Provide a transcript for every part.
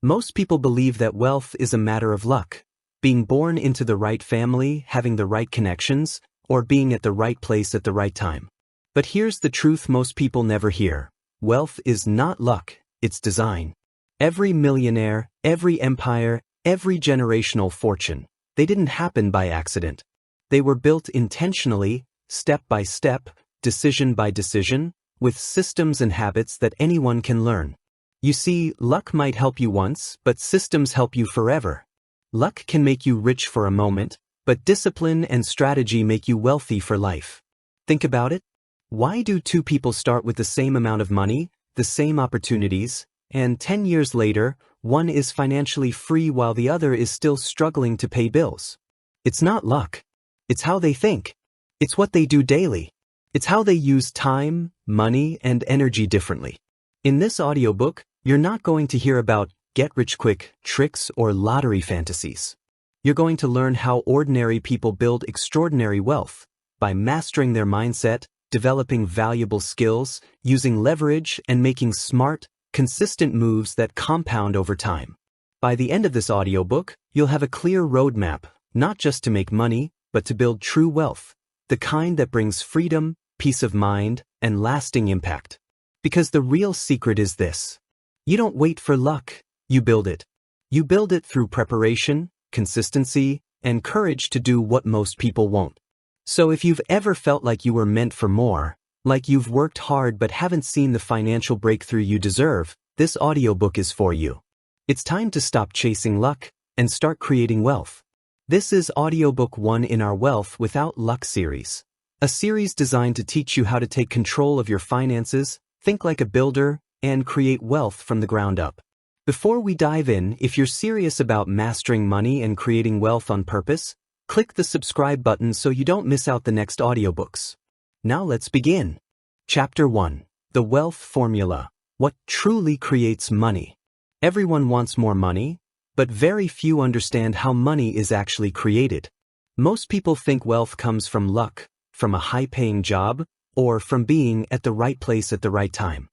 Most people believe that wealth is a matter of luck, being born into the right family, having the right connections, or being at the right place at the right time. But here's the truth most people never hear. Wealth is not luck, it's design. Every millionaire, every empire, every generational fortune, they didn't happen by accident. They were built intentionally, step by step, decision by decision, with systems and habits that anyone can learn. You see, luck might help you once, but systems help you forever. Luck can make you rich for a moment, but discipline and strategy make you wealthy for life. Think about it. Why do two people start with the same amount of money, the same opportunities, and 10 years later, one is financially free while the other is still struggling to pay bills? It's not luck. It's how they think. It's what they do daily. It's how they use time, money, and energy differently. In this audiobook, you're not going to hear about get-rich-quick tricks or lottery fantasies. You're going to learn how ordinary people build extraordinary wealth by mastering their mindset, developing valuable skills, using leverage, and making smart, consistent moves that compound over time. By the end of this audiobook, you'll have a clear roadmap, not just to make money, but to build true wealth, the kind that brings freedom, peace of mind, and lasting impact. Because the real secret is this. You don't wait for luck, you build it. You build it through preparation, consistency, and courage to do what most people won't. So if you've ever felt like you were meant for more, like you've worked hard but haven't seen the financial breakthrough you deserve, this audiobook is for you. It's time to stop chasing luck and start creating wealth. This is Audiobook 1 in our Wealth Without Luck series, a series designed to teach you how to take control of your finances, think like a builder, and create wealth from the ground up. Before we dive in, if you're serious about mastering money and creating wealth on purpose, click the subscribe button so you don't miss out the next audiobooks. Now let's begin. Chapter 1. The Wealth Formula. What truly creates money? Everyone wants more money, but very few understand how money is actually created. Most people think wealth comes from luck, from a high-paying job, or from being at the right place at the right time.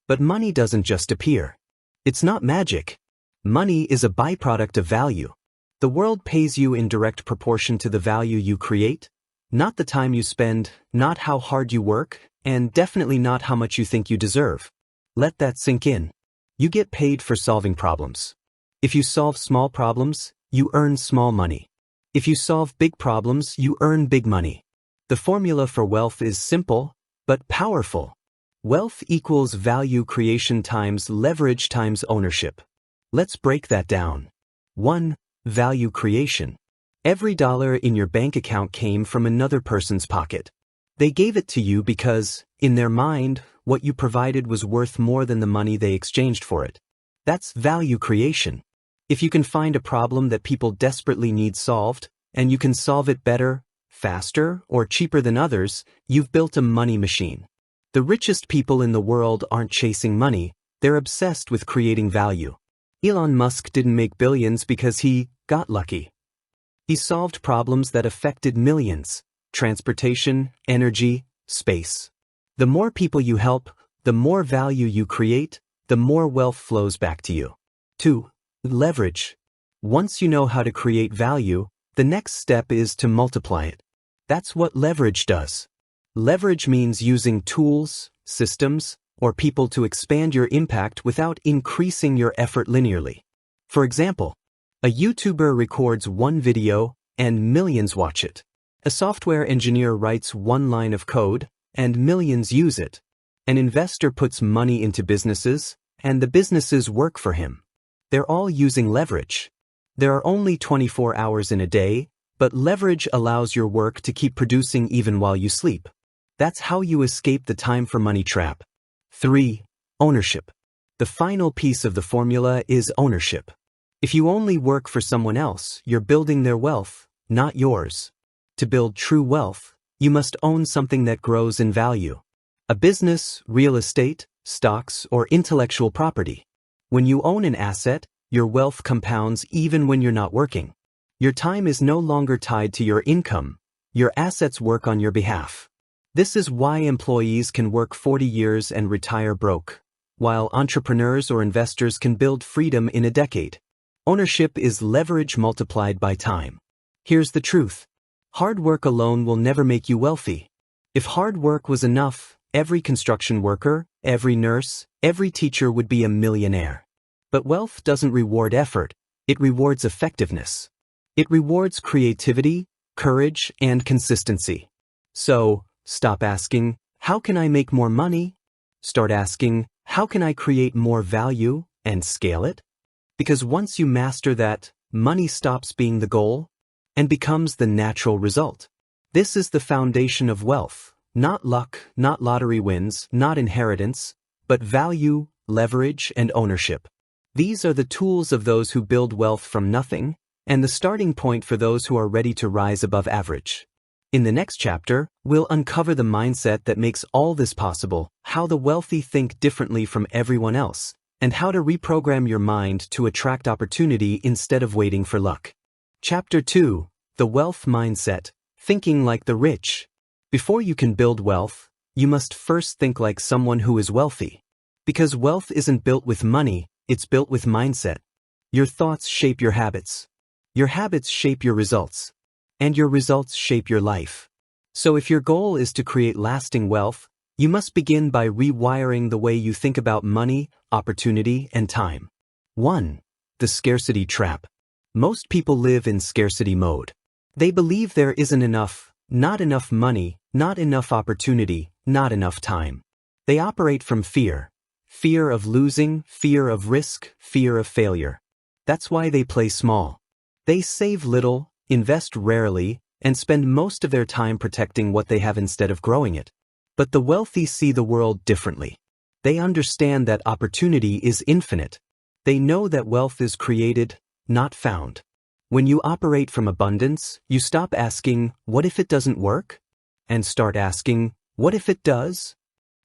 But money doesn't just appear. It's not magic. Money is a byproduct of value. The world pays you in direct proportion to the value you create, not the time you spend, not how hard you work, and definitely not how much you think you deserve. Let that sink in. You get paid for solving problems. If you solve small problems, you earn small money. If you solve big problems, you earn big money. The formula for wealth is simple, but powerful. Wealth equals value creation times leverage times ownership. Let's break that down. 1. Value creation. Every dollar in your bank account came from another person's pocket. They gave it to you because, in their mind, what you provided was worth more than the money they exchanged for it. That's value creation. If you can find a problem that people desperately need solved, and you can solve it better, faster, or cheaper than others, you've built a money machine. The richest people in the world aren't chasing money, they're obsessed with creating value. Elon Musk didn't make billions because he got lucky. He solved problems that affected millions: transportation, energy, space. The more people you help, the more value you create, the more wealth flows back to you. 2. Leverage. Once you know how to create value, the next step is to multiply it. That's what leverage does. Leverage means using tools, systems, or people to expand your impact without increasing your effort linearly. For example, a YouTuber records one video and millions watch it. A software engineer writes one line of code and millions use it. An investor puts money into businesses and the businesses work for him. They're all using leverage. There are only 24 hours in a day, but leverage allows your work to keep producing even while you sleep. That's how you escape the time for money trap. 3. Ownership. The final piece of the formula is ownership. If you only work for someone else, you're building their wealth, not yours. To build true wealth, you must own something that grows in value. A business, real estate, stocks, or intellectual property. When you own an asset, your wealth compounds even when you're not working. Your time is no longer tied to your income. Your assets work on your behalf. This is why employees can work 40 years and retire broke. while entrepreneurs or investors can build freedom in a decade. Ownership is leverage multiplied by time. Here's the truth. Hard work alone will never make you wealthy. If hard work was enough, every construction worker, every nurse, every teacher would be a millionaire. But wealth doesn't reward effort, it rewards effectiveness. It rewards creativity, courage, and consistency. So, stop asking, how can I make more money? Start asking, how can I create more value and scale it? Because once you master that, money stops being the goal and becomes the natural result. This is the foundation of wealth, not luck, not lottery wins, not inheritance, but value, leverage, and ownership. These are the tools of those who build wealth from nothing, and the starting point for those who are ready to rise above average. In the next chapter, we'll uncover the mindset that makes all this possible, how the wealthy think differently from everyone else, and how to reprogram your mind to attract opportunity instead of waiting for luck. Chapter 2. The Wealth Mindset. Thinking like the rich. Before you can build wealth, you must first think like someone who is wealthy. Because wealth isn't built with money, it's built with mindset. Your thoughts shape your habits. Your habits shape your results. And your results shape your life. So if your goal is to create lasting wealth, you must begin by rewiring the way you think about money, opportunity, and time. 1. The scarcity trap. Most people live in scarcity mode. They believe there isn't enough, not enough money, not enough opportunity, not enough time. They operate from fear. Fear of losing, fear of risk, fear of failure. That's why they play small. They save little, invest rarely, and spend most of their time protecting what they have instead of growing it. But the wealthy see the world differently. They understand that opportunity is infinite. They know that wealth is created, not found. When you operate from abundance, you stop asking, what if it doesn't work? And start asking, what if it does?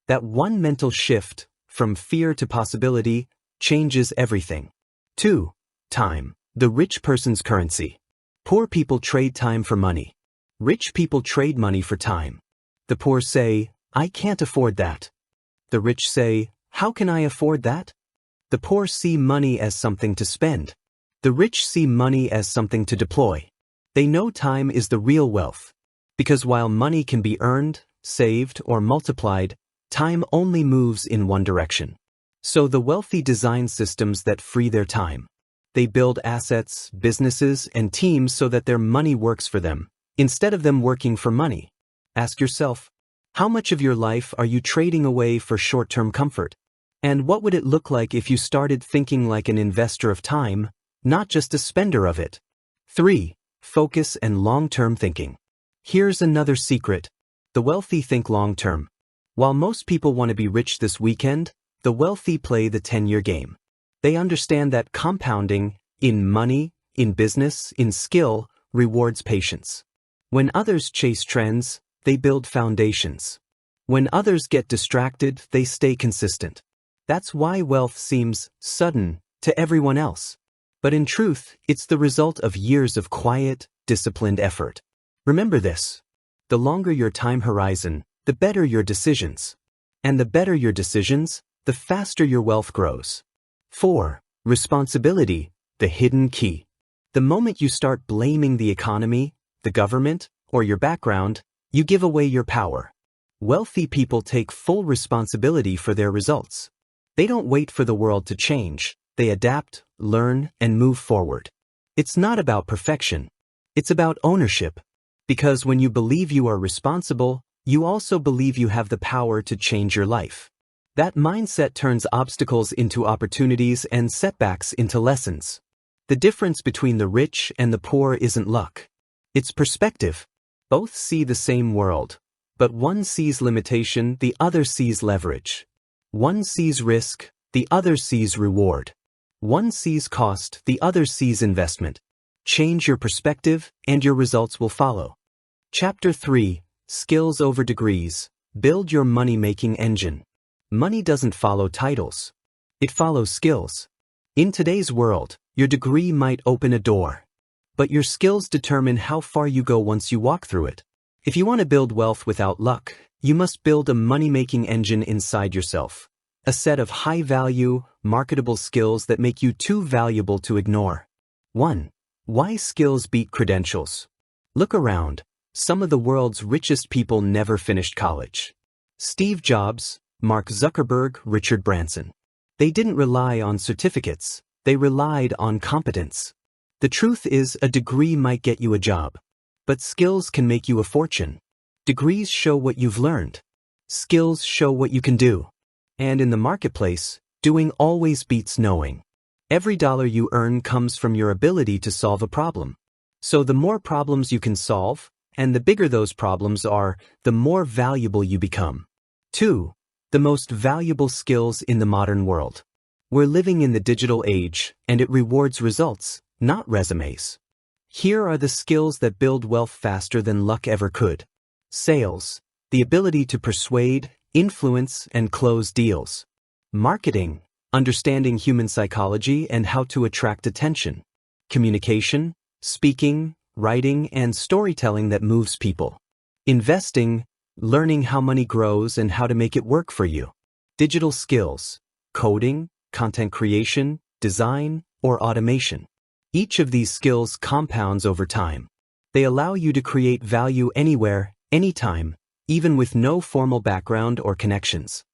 That one mental shift, from fear to possibility, changes everything. 2. Time. The rich person's currency. Poor people trade time for money. Rich people trade money for time. The poor say, I can't afford that. The rich say, how can I afford that? The poor see money as something to spend. The rich see money as something to deploy. They know time is the real wealth. Because while money can be earned, saved, or multiplied, time only moves in one direction. So the wealthy design systems that free their time. They build assets, businesses, and teams so that their money works for them, instead of them working for money. Ask yourself, how much of your life are you trading away for short-term comfort? And what would it look like if you started thinking like an investor of time, not just a spender of it? 3. Focus and long-term thinking. Here's another secret. The wealthy think long-term. While most people want to be rich this weekend, the wealthy play the 10-year game. They understand that compounding, in money, in business, in skill, rewards patience. When others chase trends, they build foundations. When others get distracted, they stay consistent. That's why wealth seems sudden to everyone else. But in truth, it's the result of years of quiet, disciplined effort. Remember this. The longer your time horizon, the better your decisions. And the better your decisions, the faster your wealth grows. 4. Responsibility, the hidden key. The moment you start blaming the economy, the government, or your background, you give away your power. Wealthy people take full responsibility for their results. They don't wait for the world to change. They adapt, learn, and move forward. It's not about perfection. It's about ownership. Because when you believe you are responsible, you also believe you have the power to change your life. That mindset turns obstacles into opportunities and setbacks into lessons. The difference between the rich and the poor isn't luck. It's perspective. Both see the same world, but one sees limitation, the other sees leverage. One sees risk, the other sees reward. One sees cost, the other sees investment. Change your perspective, and your results will follow. Chapter 3. Skills over degrees. Build your money-making engine. Money doesn't follow titles. It follows skills. In today's world, your degree might open a door, but your skills determine how far you go once you walk through it. If you want to build wealth without luck, you must build a money-making engine inside yourself. A set of high-value, marketable skills that make you too valuable to ignore. 1. Why skills beat credentials. Look around. Some of the world's richest people never finished college. Steve Jobs, Mark Zuckerberg, Richard Branson. They didn't rely on certificates, they relied on competence. The truth is, a degree might get you a job, but skills can make you a fortune. Degrees show what you've learned. Skills show what you can do. And in the marketplace, doing always beats knowing. Every dollar you earn comes from your ability to solve a problem. So the more problems you can solve, and the bigger those problems are, the more valuable you become. 2. The most valuable skills in the modern world. We're living in the digital age, and it rewards results, not resumes. Here are the skills that build wealth faster than luck ever could. Sales, the ability to persuade, influence, and close deals. Marketing, understanding human psychology and how to attract attention. Communication, speaking, writing, and storytelling that moves people. Investing, learning how money grows and how to make it work for you. Digital skills, coding, content creation, design, or automation. Each of these skills compounds over time. They allow you to create value anywhere, anytime, even with no formal background or connections.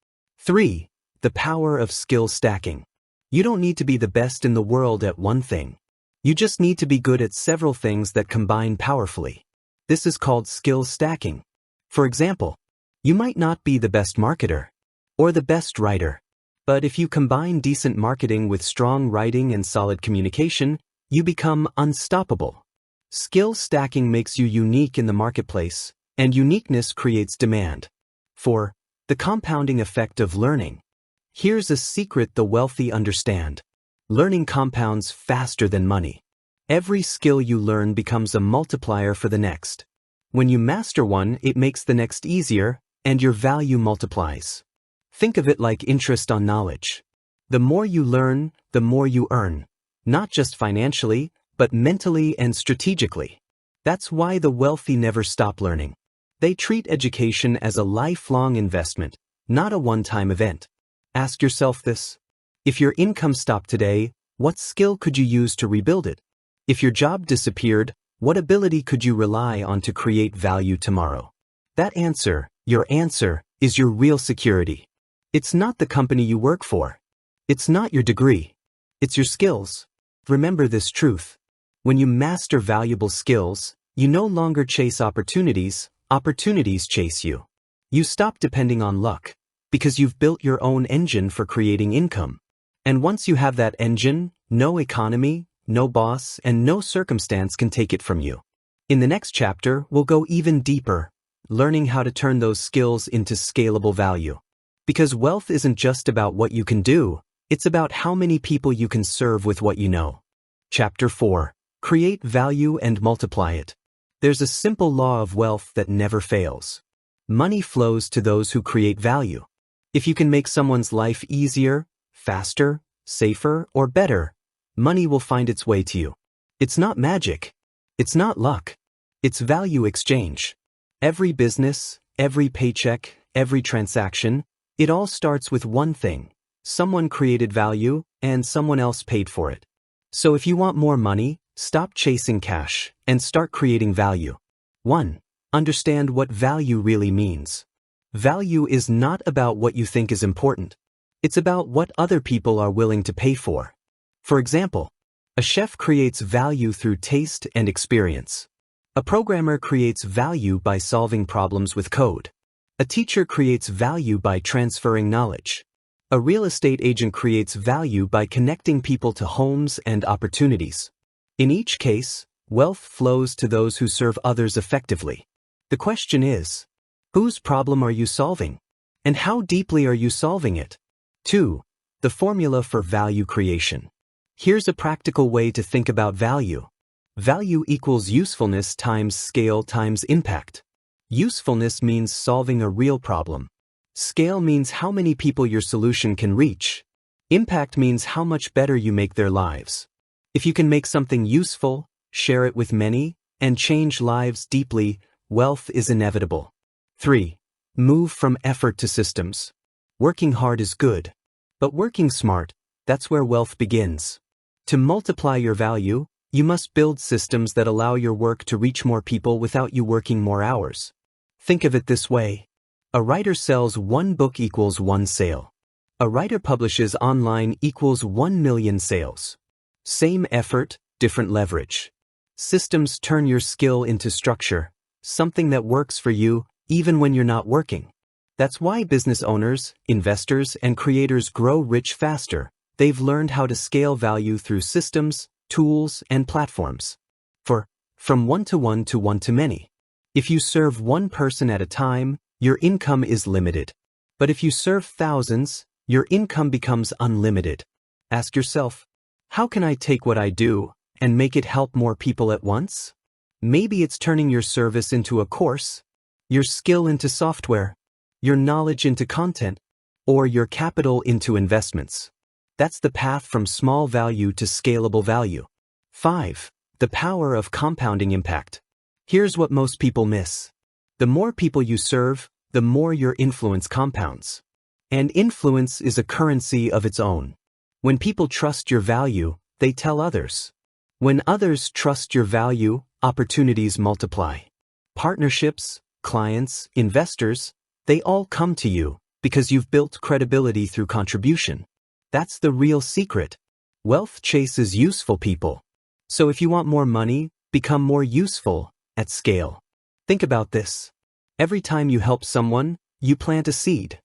3. The power of skill stacking. You don't need to be the best in the world at one thing. You just need to be good at several things that combine powerfully. This is called skill stacking. For example, you might not be the best marketer or the best writer, but if you combine decent marketing with strong writing and solid communication, you become unstoppable. Skill stacking makes you unique in the marketplace, and uniqueness creates demand. 4. The compounding effect of learning. Here's a secret the wealthy understand. Learning compounds faster than money. Every skill you learn becomes a multiplier for the next. When you master one, it makes the next easier, and your value multiplies. Think of it like interest on knowledge. The more you learn, the more you earn. Not just financially, but mentally and strategically. That's why the wealthy never stop learning. They treat education as a lifelong investment, not a one-time event. Ask yourself this. If your income stopped today, what skill could you use to rebuild it? If your job disappeared, what ability could you rely on to create value tomorrow? That answer, your answer, is your real security. It's not the company you work for. It's not your degree. It's your skills. Remember this truth. When you master valuable skills, you no longer chase opportunities, opportunities chase you. You stop depending on luck, because you've built your own engine for creating income. And once you have that engine, no economy, no boss, and no circumstance can take it from you. In the next chapter, we'll go even deeper, learning how to turn those skills into scalable value. Because wealth isn't just about what you can do, it's about how many people you can serve with what you know. Chapter 4. Create value and multiply it. There's a simple law of wealth that never fails. Money flows to those who create value. If you can make someone's life easier, faster, safer, or better, money will find its way to you. It's not magic. It's not luck. It's value exchange. Every business, every paycheck, every transaction, it all starts with one thing. Someone created value, and someone else paid for it. So if you want more money, stop chasing cash and start creating value. 1. Understand what value really means. Value is not about what you think is important. It's about what other people are willing to pay for. For example, a chef creates value through taste and experience. A programmer creates value by solving problems with code. A teacher creates value by transferring knowledge. A real estate agent creates value by connecting people to homes and opportunities. In each case, wealth flows to those who serve others effectively. The question is, whose problem are you solving? And how deeply are you solving it? 2. The formula for value creation. Here's a practical way to think about value. Value equals usefulness times scale times impact. Usefulness means solving a real problem. Scale means how many people your solution can reach. Impact means how much better you make their lives. If you can make something useful, share it with many, and change lives deeply, wealth is inevitable. 3. Move from effort to systems. Working hard is good, But working smart, that's where wealth begins. To multiply your value, you must build systems that allow your work to reach more people without you working more hours. Think of it this way. A writer sells one book equals one sale. A writer publishes online equals 1 million sales. Same effort, different leverage. Systems turn your skill into structure, something that works for you even when you're not working. That's why business owners, investors, and creators grow rich faster. They've learned how to scale value through systems, tools, and platforms. From one-to-one to one-to-many. If you serve one person at a time, your income is limited. But if you serve thousands, your income becomes unlimited. Ask yourself, how can I take what I do and make it help more people at once? Maybe it's turning your service into a course, your skill into software, your knowledge into content, or your capital into investments. That's the path from small value to scalable value. 5. The power of compounding impact. Here's what most people miss. The more people you serve, the more your influence compounds. And influence is a currency of its own. When people trust your value, they tell others. When others trust your value, opportunities multiply. Partnerships, clients, investors, they all come to you because you've built credibility through contribution. That's the real secret. Wealth chases useful people. So if you want more money, become more useful at scale. Think about this. Every time you help someone, you plant a seed.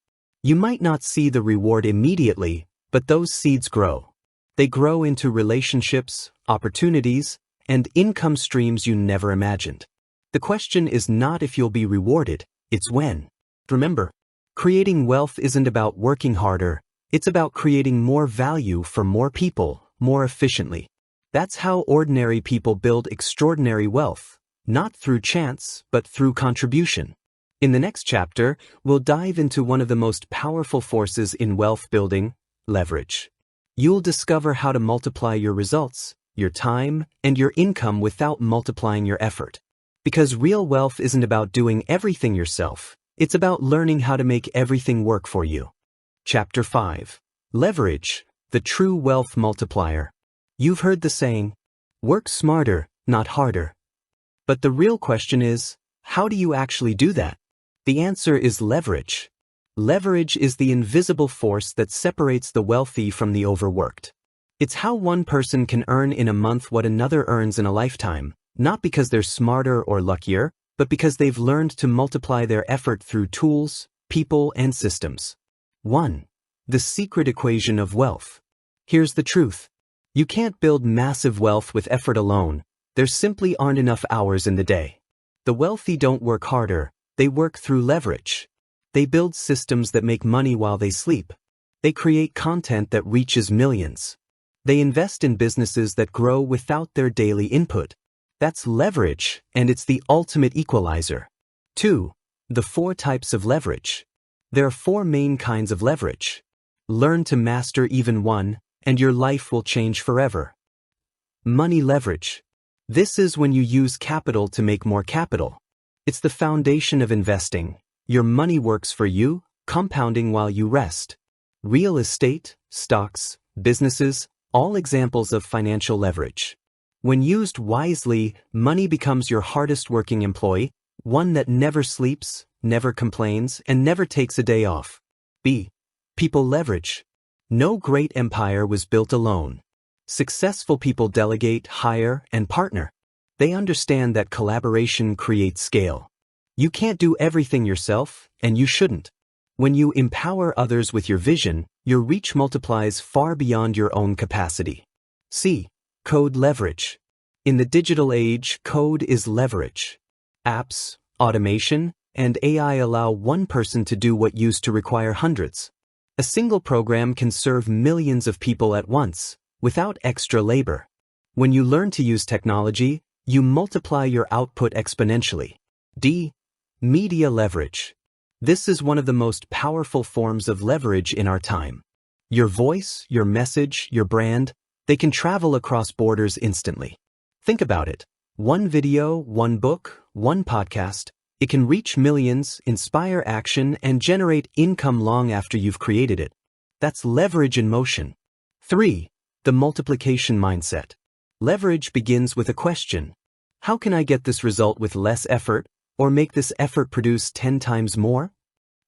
You might not see the reward immediately, but those seeds grow. They grow into relationships, opportunities, and income streams you never imagined. The question is not if you'll be rewarded, it's when. Remember, creating wealth isn't about working harder, it's about creating more value for more people, more efficiently. That's how ordinary people build extraordinary wealth, not through chance, but through contribution. In the next chapter, we'll dive into one of the most powerful forces in wealth building, leverage. You'll discover how to multiply your results, your time, and your income without multiplying your effort. Because real wealth isn't about doing everything yourself, it's about learning how to make everything work for you. Chapter 5. Leverage, the true wealth multiplier. You've heard the saying, work smarter, not harder. But the real question is, how do you actually do that? The answer is leverage. Leverage is the invisible force that separates the wealthy from the overworked. It's how one person can earn in a month what another earns in a lifetime, not because they're smarter or luckier, but because they've learned to multiply their effort through tools, people, and systems. 1. The secret equation of wealth. Here's the truth. You can't build massive wealth with effort alone. There simply aren't enough hours in the day. The wealthy don't work harder, they work through leverage. They build systems that make money while they sleep. They create content that reaches millions. They invest in businesses that grow without their daily input. That's leverage, and it's the ultimate equalizer. 2. The 4 types of leverage. There are 4 main kinds of leverage. Learn to master even one, and your life will change forever. Money leverage. This is when you use capital to make more capital. It's the foundation of investing. Your money works for you, compounding while you rest. Real estate, stocks, businesses, all examples of financial leverage. When used wisely, money becomes your hardest working employee, one that never sleeps, never complains, and never takes a day off. B. People leverage. No great empire was built alone. Successful people delegate, hire, and partner. They understand that collaboration creates scale. You can't do everything yourself, and you shouldn't. When you empower others with your vision, your reach multiplies far beyond your own capacity. C. Code leverage. In the digital age, code is leverage. Apps, automation, and AI allow one person to do what used to require hundreds. A single program can serve millions of people at once, without extra labor. When you learn to use technology, you multiply your output exponentially. D. Media leverage. This is one of the most powerful forms of leverage in our time. Your voice, your message, your brand, they can travel across borders instantly. Think about it. One video, one book, one podcast, it can reach millions, inspire action, and generate income long after you've created it. That's leverage in motion. 3. The multiplication mindset. Leverage begins with a question. How can I get this result with less effort, or make this effort produce 10 times more?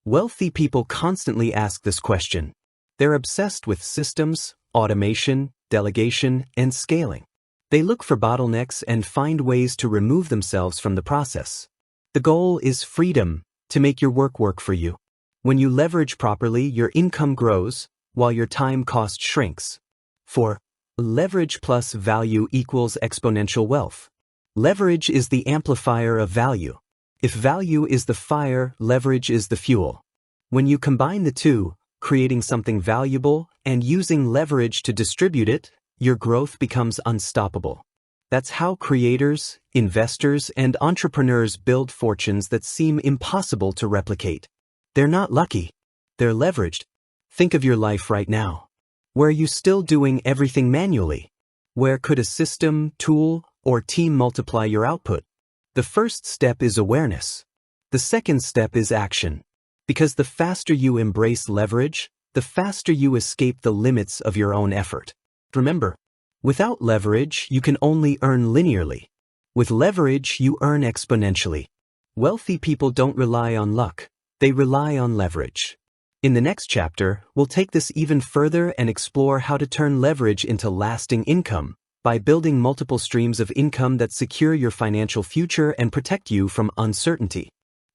Wealthy people constantly ask this question. They're obsessed with systems, automation, delegation, and scaling. They look for bottlenecks and find ways to remove themselves from the process. The goal is freedom, to make your work for you. When you leverage properly, your income grows, while your time cost shrinks. 4. Leverage plus value equals exponential wealth. Leverage is the amplifier of value. If value is the fire, leverage is the fuel. When you combine the two, creating something valuable and using leverage to distribute it, your growth becomes unstoppable. That's how creators, investors, and entrepreneurs build fortunes that seem impossible to replicate. They're not lucky. They're leveraged. Think of your life right now. Where are you still doing everything manually? Where could a system, tool, or team multiply your output? The first step is awareness. The second step is action. Because the faster you embrace leverage, the faster you escape the limits of your own effort. Remember, without leverage, you can only earn linearly. With leverage, you earn exponentially. Wealthy people don't rely on luck. They rely on leverage. In the next chapter, we'll take this even further and explore how to turn leverage into lasting income by building multiple streams of income that secure your financial future and protect you from uncertainty.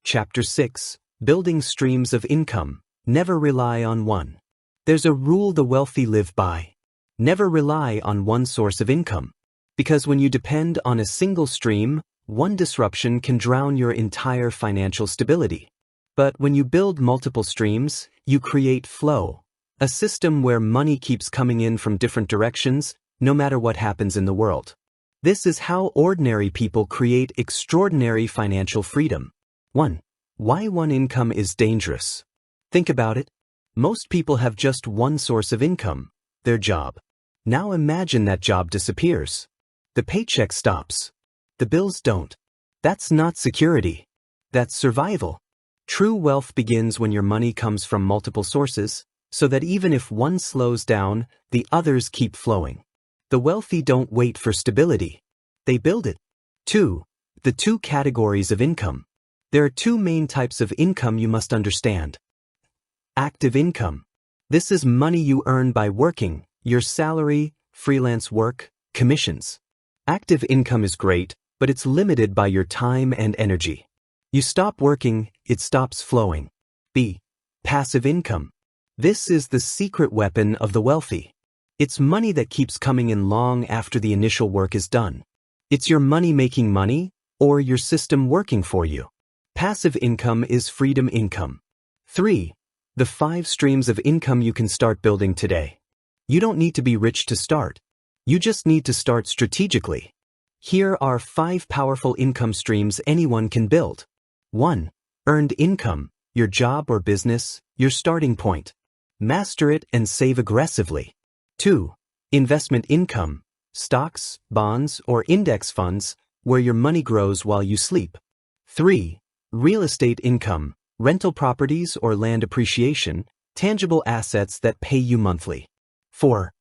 Chapter 6. Building streams of income. Never rely on one. There's a rule the wealthy live by. Never rely on one source of income. Because when you depend on a single stream, one disruption can drown your entire financial stability. But when you build multiple streams, you create flow, a system where money keeps coming in from different directions, no matter what happens in the world. This is how ordinary people create extraordinary financial freedom. 1. Why one income is dangerous. Think about it. Most people have just one source of income, their job. Now imagine that job disappears. The paycheck stops. The bills don't. That's not security. That's survival. True wealth begins when your money comes from multiple sources, so that even if one slows down, the others keep flowing. The wealthy don't wait for stability. They build it. 2. The two categories of income. There are two main types of income you must understand. Active income. This is money you earn by working, your salary, freelance work, commissions. Active income is great, but it's limited by your time and energy. You stop working, it stops flowing. B. Passive income. This is the secret weapon of the wealthy. It's money that keeps coming in long after the initial work is done. It's your money making money, or your system working for you. Passive income is freedom income. 3. The 5 streams of income you can start building today. You don't need to be rich to start. You just need to start strategically. Here are 5 powerful income streams anyone can build. 1. Earned income, your job or business, your starting point. Master it and save aggressively. 2. Investment income, stocks, bonds, or index funds, where your money grows while you sleep. 3. Real estate income, rental properties or land appreciation, tangible assets that pay you monthly. 4.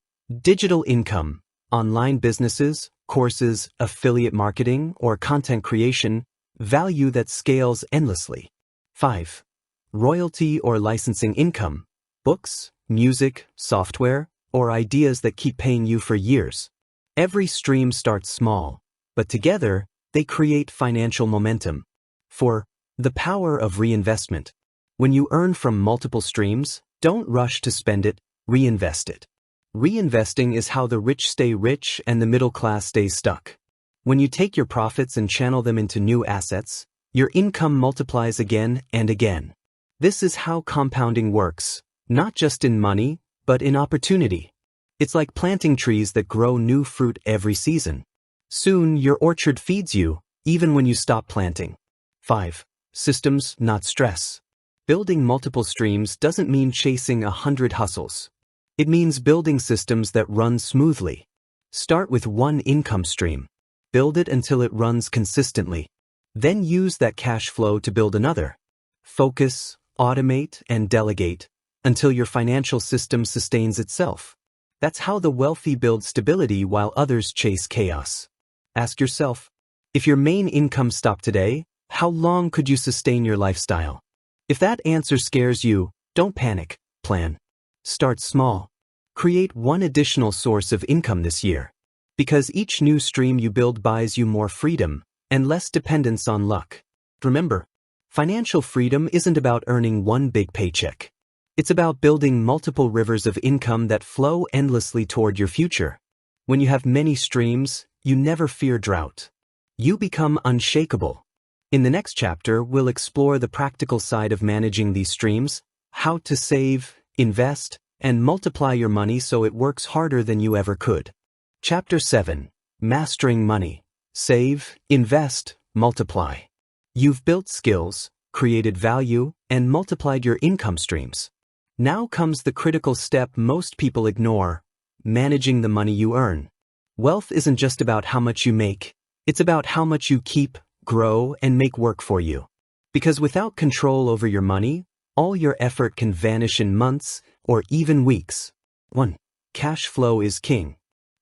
Digital income, online businesses, courses, affiliate marketing, or content creation, value that scales endlessly. 5. Royalty or licensing income, books, music, software, or ideas that keep paying you for years. Every stream starts small, but together, they create financial momentum. 4. The power of reinvestment. When you earn from multiple streams, don't rush to spend it, reinvest it. Reinvesting is how the rich stay rich and the middle class stays stuck. When you take your profits and channel them into new assets, your income multiplies again and again. This is how compounding works, not just in money, but in opportunity. It's like planting trees that grow new fruit every season. Soon, your orchard feeds you, even when you stop planting. 5. Systems, not stress. Building multiple streams doesn't mean chasing 100 hustles. It means building systems that run smoothly. Start with one income stream. Build it until it runs consistently. Then use that cash flow to build another. Focus, automate, and delegate. until your financial system sustains itself. That's how the wealthy build stability while others chase chaos. Ask yourself, if your main income stopped today, how long could you sustain your lifestyle? If that answer scares you, don't panic, plan. Start small. Create one additional source of income this year. Because each new stream you build buys you more freedom and less dependence on luck. Remember, financial freedom isn't about earning one big paycheck. It's about building multiple rivers of income that flow endlessly toward your future. When you have many streams, you never fear drought. You become unshakable. In the next chapter, we'll explore the practical side of managing these streams, how to save, invest, and multiply your money so it works harder than you ever could. Chapter 7. Mastering Money. Save, invest, multiply. You've built skills, created value, and multiplied your income streams. Now comes the critical step most people ignore: managing the money you earn. Wealth isn't just about how much you make, it's about how much you keep, grow, and make work for you. Because without control over your money, all your effort can vanish in months or even weeks. 1. Cash flow is king.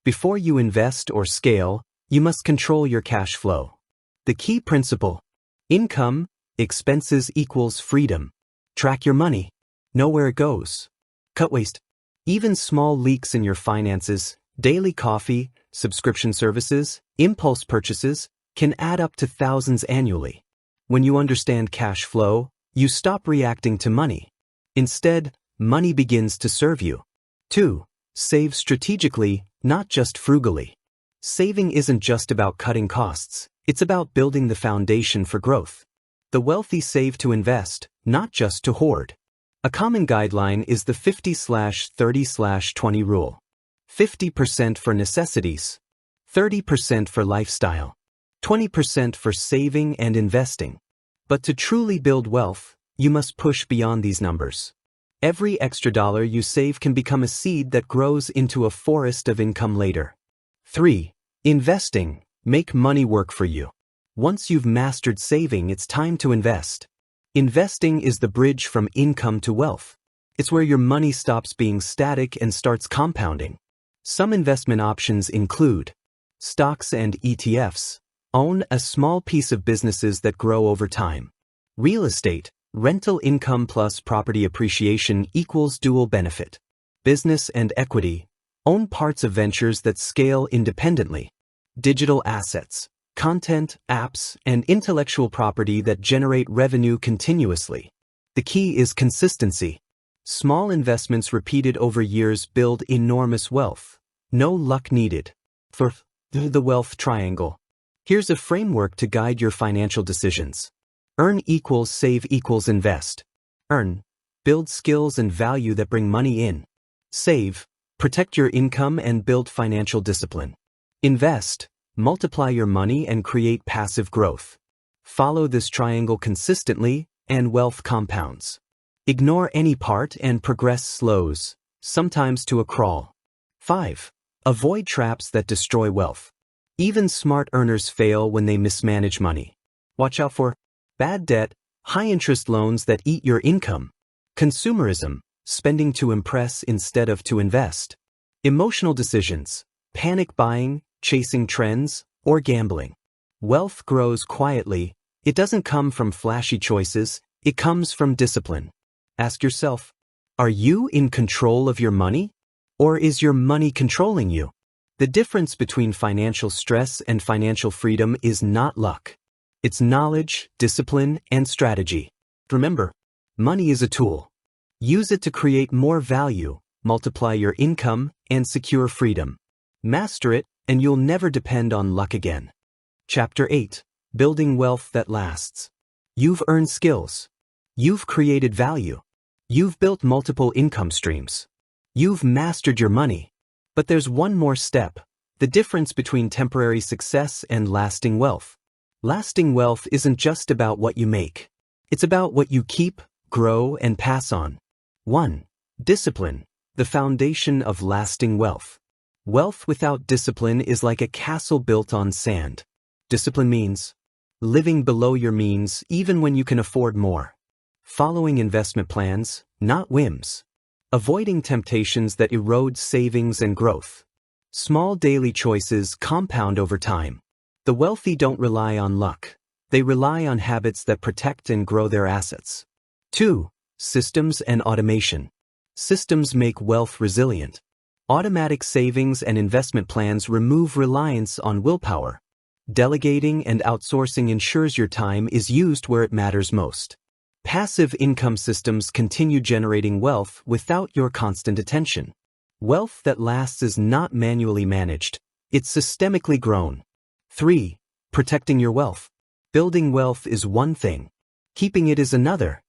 Before you invest or scale, you must control your cash flow. The key principle: income, expenses equals freedom. Track your money. Know where it goes. Cut waste. Even small leaks in your finances, daily coffee, subscription services, impulse purchases, can add up to thousands annually. When you understand cash flow, you stop reacting to money. Instead, money begins to serve you. 2. Save strategically, not just frugally. Saving isn't just about cutting costs, it's about building the foundation for growth. The wealthy save to invest, not just to hoard. A common guideline is the 50/30/20 rule. 50% for necessities, 30% for lifestyle, 20% for saving and investing. But to truly build wealth, you must push beyond these numbers. Every extra dollar you save can become a seed that grows into a forest of income later. 3. Investing. Make money work for you. Once you've mastered saving, it's time to invest. Investing is the bridge from income to wealth. It's where your money stops being static and starts compounding. Some investment options include stocks and ETFs. Own a small piece of businesses that grow over time. Real estate. Rental income plus property appreciation equals dual benefit. Business and equity. Own parts of ventures that scale independently. Digital assets. Content, apps, and intellectual property that generate revenue continuously. The key is consistency. Small investments repeated over years build enormous wealth. No luck needed. For the wealth triangle. Here's a framework to guide your financial decisions. Earn equals save equals invest. Earn. Build skills and value that bring money in. Save. Protect your income and build financial discipline. Invest. Multiply your money and create passive growth. Follow this triangle consistently, and wealth compounds. Ignore any part and progress slows, sometimes to a crawl. 5. Avoid traps that destroy wealth. Even smart earners fail when they mismanage money. Watch out for bad debt, high-interest loans that eat your income. Consumerism, spending to impress instead of to invest. Emotional decisions, panic buying, chasing trends, or gambling. Wealth grows quietly. It doesn't come from flashy choices, it comes from discipline. Ask yourself, are you in control of your money? Or is your money controlling you? The difference between financial stress and financial freedom is not luck. It's knowledge, discipline, and strategy. Remember, money is a tool. Use it to create more value, multiply your income, and secure freedom. Master it, and you'll never depend on luck again. Chapter 8. Building Wealth That Lasts. You've earned skills. You've created value. You've built multiple income streams. You've mastered your money. But there's one more step: the difference between temporary success and lasting wealth. Lasting wealth isn't just about what you make. It's about what you keep, grow, and pass on. 1. Discipline, the foundation of lasting wealth. Wealth without discipline is like a castle built on sand. Discipline means living below your means even when you can afford more. Following investment plans, not whims. Avoiding temptations that erode savings and growth. Small daily choices compound over time. The wealthy don't rely on luck. They rely on habits that protect and grow their assets. 2. Systems and automation. Systems make wealth resilient. Automatic savings and investment plans remove reliance on willpower. Delegating and outsourcing ensures your time is used where it matters most. Passive income systems continue generating wealth without your constant attention. Wealth that lasts is not manually managed. It's systemically grown. 3. Protecting your wealth. Building wealth is one thing. Keeping it is another.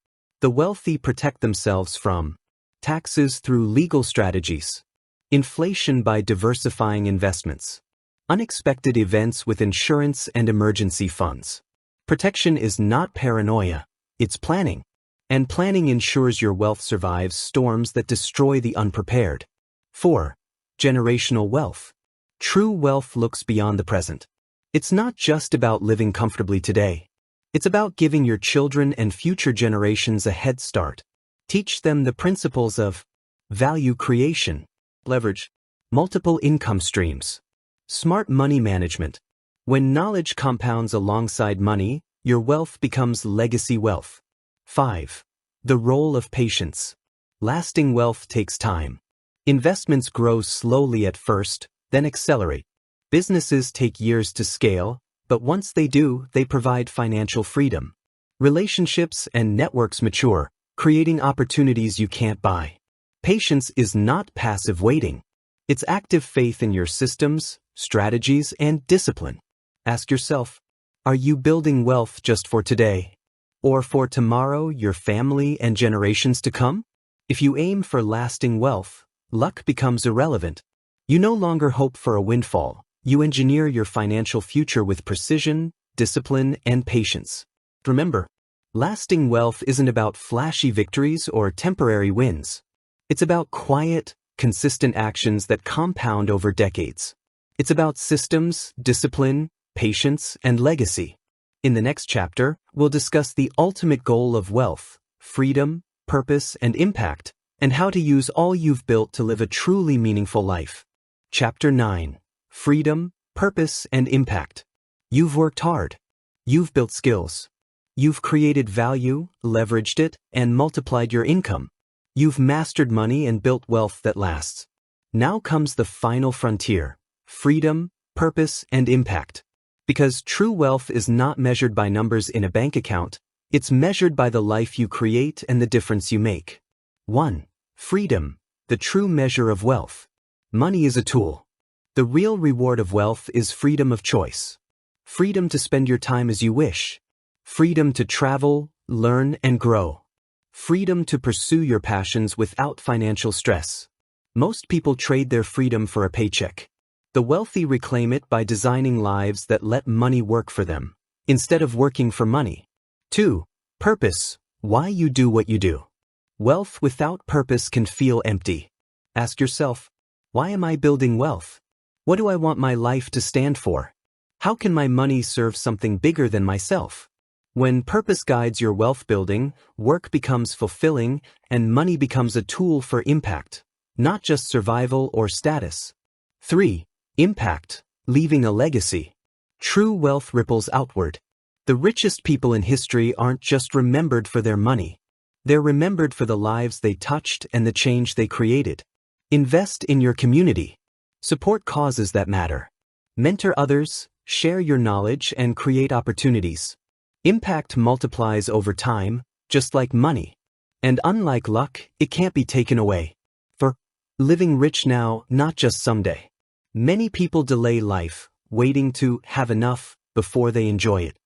The wealthy protect themselves from taxes through legal strategies, inflation by diversifying investments, unexpected events with insurance and emergency funds. Protection is not paranoia, it's planning. And planning ensures your wealth survives storms that destroy the unprepared. 4. Generational wealth. True wealth looks beyond the present. It's not just about living comfortably today. It's about giving your children and future generations a head start. Teach them the principles of value creation, leverage, multiple income streams, smart money management. When knowledge compounds alongside money, your wealth becomes legacy wealth. 5. The role of patience. Lasting wealth takes time. Investments grow slowly at first, then accelerate. Businesses take years to scale, but once they do, they provide financial freedom. Relationships and networks mature, creating opportunities you can't buy. Patience is not passive waiting. It's active faith in your systems, strategies, and discipline. Ask yourself, are you building wealth just for today? Or for tomorrow, your family, and generations to come? If you aim for lasting wealth, luck becomes irrelevant. You no longer hope for a windfall. You engineer your financial future with precision, discipline, and patience. Remember, lasting wealth isn't about flashy victories or temporary wins. It's about quiet, consistent actions that compound over decades. It's about systems, discipline, patience, and legacy. In the next chapter, we'll discuss the ultimate goal of wealth, freedom, purpose, and impact, and how to use all you've built to live a truly meaningful life. Chapter 9. Freedom, Purpose, and Impact. You've worked hard. You've built skills. You've created value, leveraged it, and multiplied your income. You've mastered money and built wealth that lasts. Now comes the final frontier: freedom, purpose, and impact. Because true wealth is not measured by numbers in a bank account, it's measured by the life you create and the difference you make. 1. Freedom, the true measure of wealth. Money is a tool. The real reward of wealth is freedom of choice. Freedom to spend your time as you wish. Freedom to travel, learn, and grow. Freedom to pursue your passions without financial stress. Most people trade their freedom for a paycheck. The wealthy reclaim it by designing lives that let money work for them, instead of working for money. 2. Purpose, why you do what you do. Wealth without purpose can feel empty. Ask yourself, why am I building wealth? What do I want my life to stand for? How can my money serve something bigger than myself? When purpose guides your wealth building, work becomes fulfilling and money becomes a tool for impact, not just survival or status. 3. Impact, leaving a legacy. True wealth ripples outward. The richest people in history aren't just remembered for their money. They're remembered for the lives they touched and the change they created. Invest in your community. Support causes that matter. Mentor others, share your knowledge, and create opportunities. Impact multiplies over time, just like money. And unlike luck, it can't be taken away. For living rich now, not just someday. Many people delay life, waiting to have enough before they enjoy it.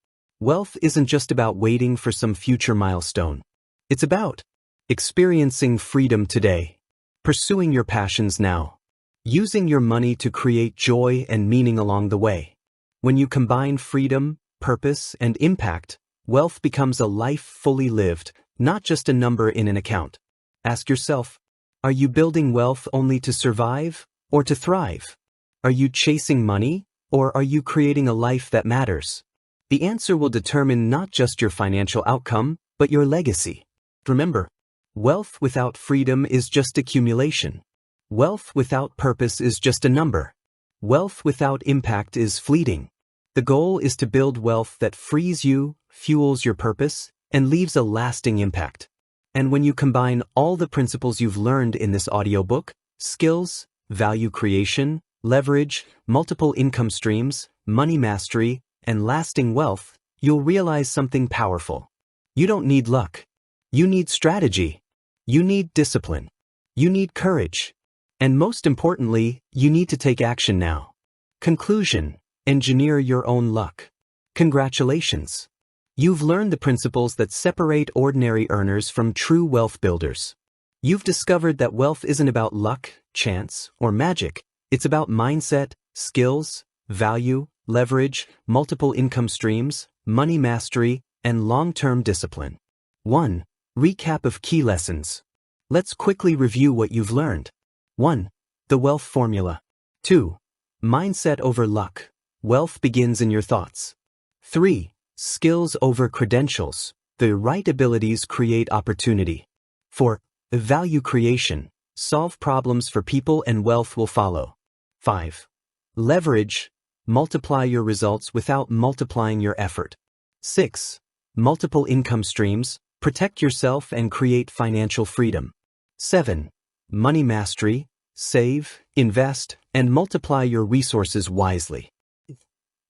Wealth isn't just about waiting for some future milestone. It's about experiencing freedom today, pursuing your passions now, using your money to create joy and meaning along the way. When you combine freedom, purpose, and impact, wealth becomes a life fully lived, not just a number in an account. Ask yourself, are you building wealth only to survive or to thrive? Are you chasing money, or are you creating a life that matters? The answer will determine not just your financial outcome, but your legacy. Remember, Wealth without freedom is just accumulation. Wealth without purpose is just a number. Wealth without impact is fleeting. The goal is to build wealth that frees you, fuels your purpose, and leaves a lasting impact. And when you combine all the principles you've learned in this audiobook, skills, value creation, leverage, multiple income streams, money mastery, and lasting wealth, you'll realize something powerful. You don't need luck. You need strategy. You need discipline. You need courage. And most importantly, you need to take action now. Conclusion: engineer your own luck. Congratulations. You've learned the principles that separate ordinary earners from true wealth builders. You've discovered that wealth isn't about luck, chance, or magic. It's about mindset, skills, value, leverage, multiple income streams, money mastery, and long-term discipline. 1. Recap of key lessons. Let's quickly review what you've learned. 1. The wealth formula. 2. Mindset over luck. Wealth begins in your thoughts. 3. Skills over credentials. The right abilities create opportunity. 4. Value creation. Solve problems for people and wealth will follow. 5. Leverage. Multiply your results without multiplying your effort. 6. Multiple income streams. Protect yourself and create financial freedom. 7. Money mastery. Save, invest, and multiply your resources wisely.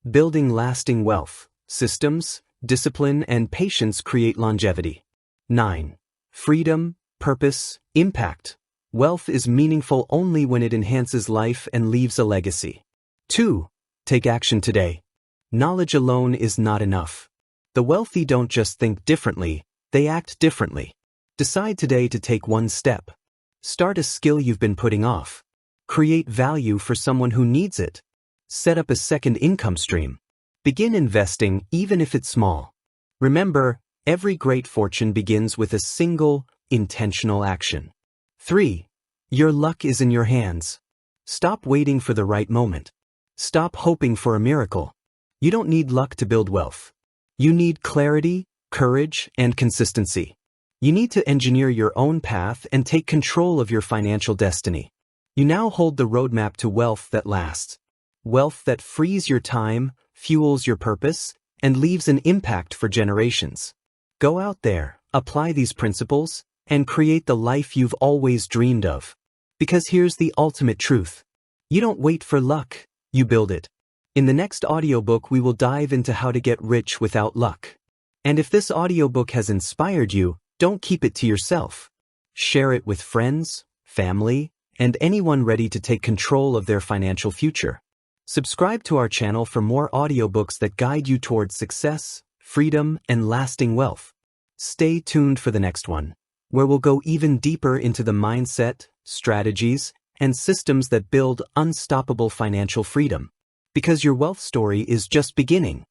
Building lasting wealth. Systems, discipline, and patience create longevity. 9. Freedom, purpose, impact. Wealth is meaningful only when it enhances life and leaves a legacy. 2. Take action today. Knowledge alone is not enough. The wealthy don't just think differently, they act differently. Decide today to take one step. Start a skill you've been putting off. Create value for someone who needs it. Set up a second income stream. Begin investing even if it's small. Remember, every great fortune begins with a single, intentional action. 3. Your luck is in your hands. Stop waiting for the right moment. Stop hoping for a miracle. You don't need luck to build wealth. You need clarity, courage, and consistency. You need to engineer your own path and take control of your financial destiny. You now hold the roadmap to wealth that lasts. Wealth that frees your time, fuels your purpose, and leaves an impact for generations. Go out there, apply these principles, and create the life you've always dreamed of. Because here's the ultimate truth. You don't wait for luck, you build it. In the next audiobook, we will dive into how to get rich without luck. And if this audiobook has inspired you, don't keep it to yourself. Share it with friends, family, and anyone ready to take control of their financial future. Subscribe to our channel for more audiobooks that guide you towards success, freedom, and lasting wealth. Stay tuned for the next one, where we'll go even deeper into the mindset, strategies, and systems that build unstoppable financial freedom. Because your wealth story is just beginning.